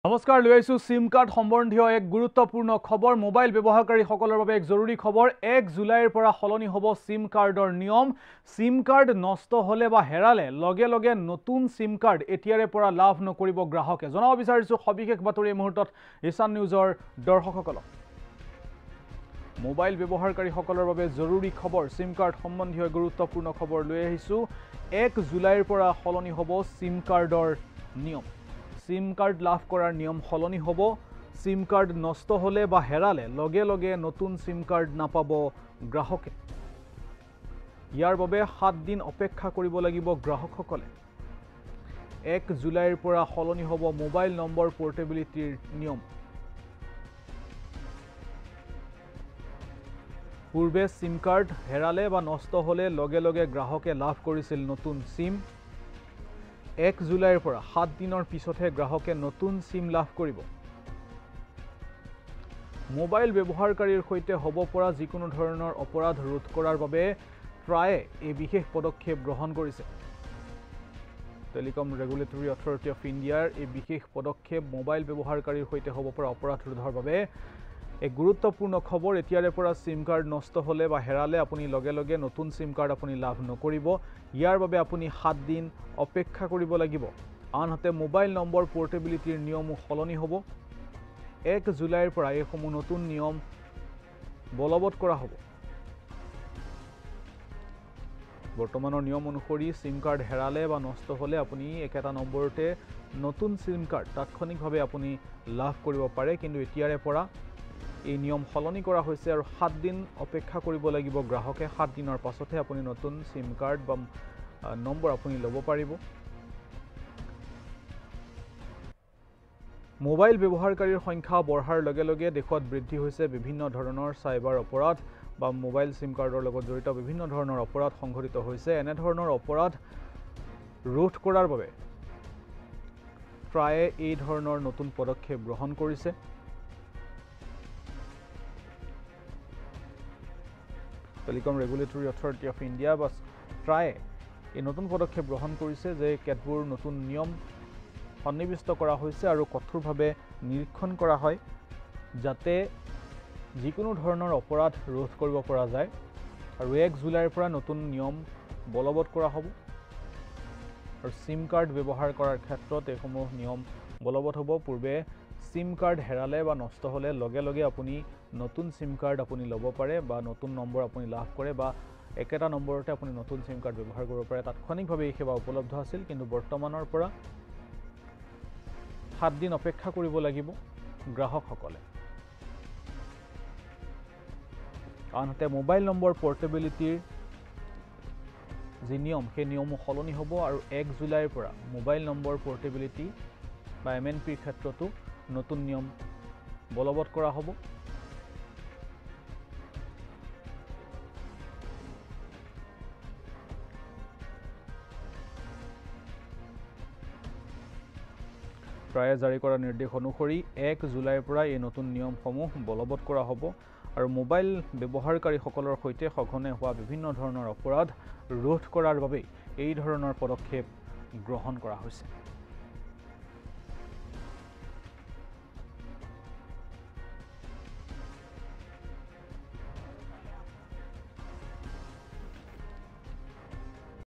নমস্কাৰ লৈ আইছো সিম কাৰ্ড সম্বন্ধীয় এক গুৰুত্বপূৰ্ণ খবৰ মোবাইল ব্যৱহাৰকাৰীসকলৰ বাবে এক জৰুৰী খবৰ 1 জুলাইৰ পৰা সলনি হ'ব সিম কাৰ্ডৰ নিয়ম সিম কাৰ্ড নষ্ট হলে বা হেৰালে লগে লগে নতুন সিম কাৰ্ড এতিয়াৰে পৰা লাভ নকৰিব গ্ৰাহকে জনাব বিচাৰিছো সবিশেষ বাতৰি মুহূৰ্তত ইসান নিউজৰ দৰ্শকসকলক মোবাইল ব্যৱহাৰকাৰীসকলৰ বাবে জৰুৰী খবৰ সিম কাৰ্ড সম্বন্ধীয় গুৰুত্বপূৰ্ণ খবৰ লৈ আহিছো 1 জুলাইৰ পৰা সলনি হ'ব সিম কাৰ্ডৰ নিয়ম সিম কাৰ্ড লাভ কৰাৰ নিয়ম সলনি হ'ব সিম কাৰ্ড নষ্ট হলে বা হেৰালে লগে লগে নতুন সিম কাৰ্ড নাপাব গ্ৰাহকে ইয়াৰ বাবে 7 দিন অপেক্ষা কৰিব লাগিব গ্ৰাহকসকলে 1 জুলাইৰ পৰা সলনি হ'ব মোবাইল নম্বৰ পোৰ্টেবিলিটিৰ নিয়ম পূৰ্বে সিম কাৰ্ড হেৰালে বা নষ্ট হলে লগে লগে গ্ৰাহকে লাভ কৰিছিল নতুন সিম 1 জুলাইৰ পৰা 7 দিনৰ পিছতহে গ্ৰাহকে নতুন সিম লাভ কৰিব মোবাইল ব্যৱহাৰকাৰীৰ সৈতে হ'ব পৰা যিকোনো ধৰণৰ অপৰাধ ৰোধ কৰাৰ বাবে প্ৰায়ে এই বিশেষ পদক্ষেপ গ্ৰহণ কৰিছে টেলিকম ৰেগুলেটৰী অথৰিটি অফ ইণ্ডিয়াৰ এই বিশেষ পদক্ষেপ মোবাইল ব্যৱহাৰকাৰীৰ সৈতে হ'ব পৰা অপৰাধ ৰোধৰ বাবে এক গুৰুত্বপূৰ্ণ খবৰ এতিয়াৰে পৰা সিম কাৰ্ড নষ্ট হলে বা হেৰালে আপুনি লগে লগে নতুন সিম কাৰ্ড আপুনি লাভ নকৰিব ইয়াৰ বাবে আপুনি 7 দিন অপেক্ষা কৰিব লাগিব আনহাতে মোবাইল নম্বৰ পোৰ্টেবিলিটিৰ নিয়ম সলনি হ'ব 1 জুলাইৰ পৰা এই সমূহ নতুন নিয়ম বলবৎ কৰা হ'ব বৰ্তমানৰ নিয়ম অনুসৰি সিম কাৰ্ড হেৰালে বা নষ্ট হলে আপুনি একেটা নম্বৰতে নতুন সিম কাৰ্ড তাৎক্ষণিকভাৱে আপুনি লাভ কৰিব পাৰে কিন্তু এতিয়াৰে পৰা এই নিয়ম সলনি কৰা হৈছে আৰু 7 দিন অপেক্ষা কৰিব লাগিব গ্ৰাহকে 7 দিনৰ পাছতহে আপুনি নতুন সিম কাৰ্ড বা নম্বৰ আপুনি ল'ব পাৰিব মোবাইল ব্যৱহাৰকাৰীৰ সংখ্যা বঢ়াৰ লগে লগে দেশত বৃদ্ধি হৈছে বিভিন্ন ধৰণৰ সাইবাৰ অপৰাধ বা মোবাইল সিম কাৰ্ডৰ লগত জড়িত বিভিন্ন ধৰণৰ অপৰাধ সংঘটিত হৈছে এনে ধৰণৰ অপৰাধ ৰোধ কৰাৰ বাবে প্ৰায়ে এই ধৰণৰ নতুন পদক্ষেপ গ্ৰহণ কৰিছে telecom regulatory authority of India বা প্ৰায়ে এই নতুন পদক্ষেপ গ্ৰহণ কৰিছে যে কেতবোৰ নতুন নিয়ম সন্নিবিষ্ট কৰা হৈছে আৰু কঠোৰভাৱে নিৰীক্ষণ কৰা হয় যাতে যিকোনো ধৰণৰ অপৰাধ ৰোধ কৰিব পৰা যায় আৰু 1 জুলাইৰ পৰা নতুন নিয়ম বলবৎ কৰা হ'ব আৰু সিম কাৰ্ড ব্যৱহাৰ কৰাৰ ক্ষেত্ৰত এইসমূহ নিয়ম বলবৎ হ'ব পূৰ্বে সিম কাৰ্ড হেৰালে বা নষ্ট হলে লগে লগে আপুনি নতুন সিম কাৰ্ড আপুনি ল'ব পাৰে বা নতুন নম্বৰ আপুনি লাভ কৰে বা একেটা নম্বৰতে আপুনি নতুন সিম কাৰ্ড ব্যৱহাৰ কৰিব পাৰে তাৎক্ষণিকভাৱে এই সেৱা উপলব্ধ আছিল কিন্তু বৰ্তমানৰ পৰা 7 দিন অপেক্ষা কৰিব লাগিব গ্ৰাহকসকলে আনহাতে মোবাইল নম্বৰ পোৰ্টেবিলিটিৰ যি নিয়ম সেই নিয়ম সলনি হ'ব আৰু 1 জুলাইৰ পৰা মোবাইল নম্বৰ পোৰ্টেবিলিটি বা এমএনপিৰ ক্ষেত্ৰতো নতুন নিয়ম বলবৎ কৰা হ'ব প্ৰায়ে জাৰি কৰা নিৰ্দেশ অনুসৰি 1 জুলাইৰ পৰা এই নতুন নিয়মসমূহ বলবৎ কৰা হ'ব আৰু মোবাইল ব্যৱহাৰকাৰীসকলৰ সৈতে সঘনে হোৱা বিভিন্ন ধৰণৰ অপৰাধ ৰোধ কৰাৰ বাবে এই ধৰণৰ পদক্ষেপ গ্ৰহণ কৰা হৈছে